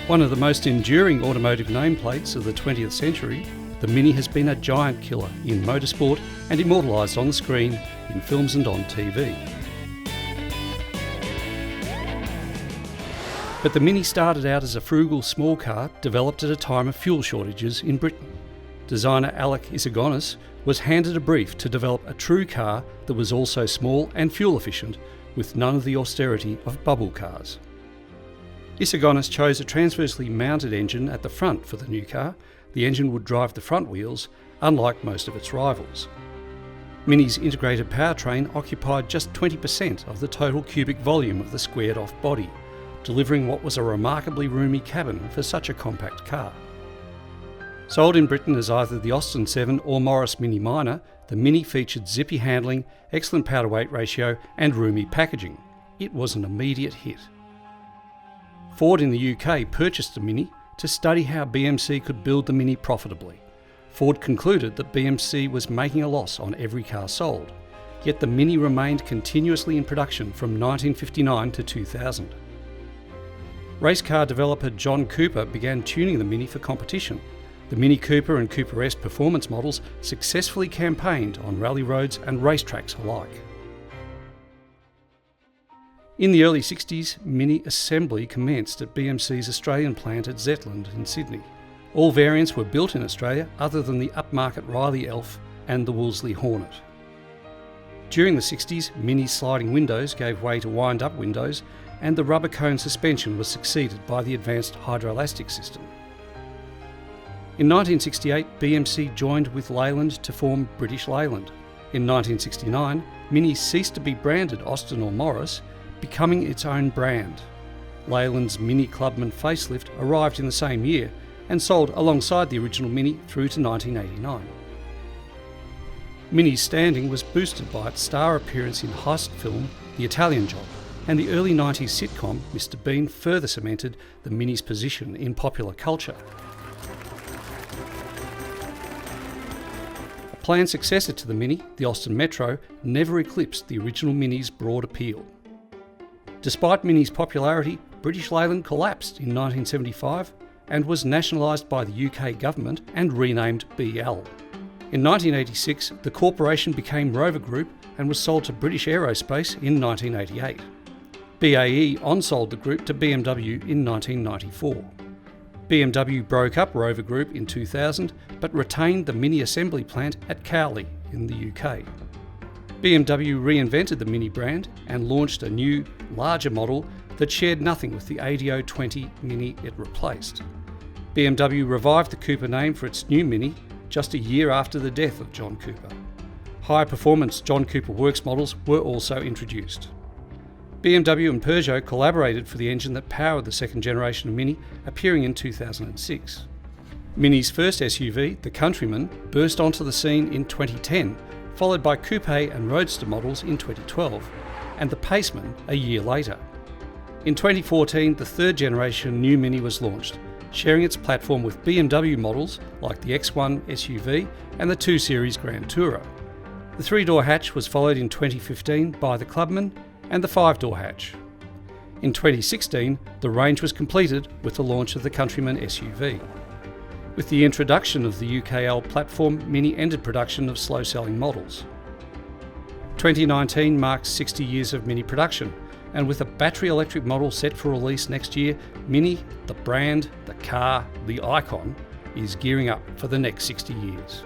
One of the most enduring automotive nameplates of the 20th century, the Mini has been a giant killer in motorsport and immortalised on the screen, in films and on TV. But the Mini started out as a frugal small car developed at a time of fuel shortages in Britain. Designer Alec Issigonis was handed a brief to develop a true car that was also small and fuel efficient, with none of the austerity of bubble cars. Issigonis chose a transversely mounted engine at the front for the new car. The engine would drive the front wheels, unlike most of its rivals. Mini's integrated powertrain occupied just 20% of the total cubic volume of the squared-off body, delivering what was a remarkably roomy cabin for such a compact car. Sold in Britain as either the Austin 7 or Morris Mini Minor, the Mini featured zippy handling, excellent power-to-weight ratio and roomy packaging. It was an immediate hit. Ford in the UK purchased the Mini to study how BMC could build the Mini profitably. Ford concluded that BMC was making a loss on every car sold, yet the Mini remained continuously in production from 1959 to 2000. Race car developer John Cooper began tuning the Mini for competition. The Mini Cooper and Cooper S performance models successfully campaigned on rally roads and racetracks alike. In the early 60s, Mini assembly commenced at BMC's Australian plant at Zetland in Sydney. All variants were built in Australia other than the upmarket Riley Elf and the Wolseley Hornet. During the 60s, Mini's sliding windows gave way to wind-up windows, and the rubber cone suspension was succeeded by the advanced hydroelastic system. In 1968, BMC joined with Leyland to form British Leyland. In 1969, Mini ceased to be branded Austin or Morris, becoming its own brand. Leyland's Mini Clubman facelift arrived in the same year and sold alongside the original Mini through to 1989. Mini's standing was boosted by its star appearance in heist film The Italian Job, and the early 90s sitcom Mr. Bean further cemented the Mini's position in popular culture. A planned successor to the Mini, the Austin Metro, never eclipsed the original Mini's broad appeal. Despite Mini's popularity, British Leyland collapsed in 1975 and was nationalised by the UK government and renamed BL. In 1986, the corporation became Rover Group and was sold to British Aerospace in 1988. BAE on-sold the group to BMW in 1994. BMW broke up Rover Group in 2000 but retained the Mini assembly plant at Cowley in the UK. BMW reinvented the Mini brand and launched a new, larger model that shared nothing with the ADO 20 Mini it replaced. BMW revived the Cooper name for its new Mini just a year after the death of John Cooper. High-performance John Cooper Works models were also introduced. BMW and Peugeot collaborated for the engine that powered the second generation of Mini, appearing in 2006. Mini's first SUV, the Countryman, burst onto the scene in 2010, followed by coupe and roadster models in 2012, and the Paceman a year later. In 2014, the third generation new Mini was launched, sharing its platform with BMW models like the X1 SUV and the 2 Series Grand Tourer. The 3-door hatch was followed in 2015 by the Clubman and the 5-door hatch. In 2016, the range was completed with the launch of the Countryman SUV. With the introduction of the UKL platform, Mini ended production of slow-selling models. 2019 marks 60 years of Mini production, and with a battery electric model set for release next year, Mini, the brand, the car, the icon, is gearing up for the next 60 years.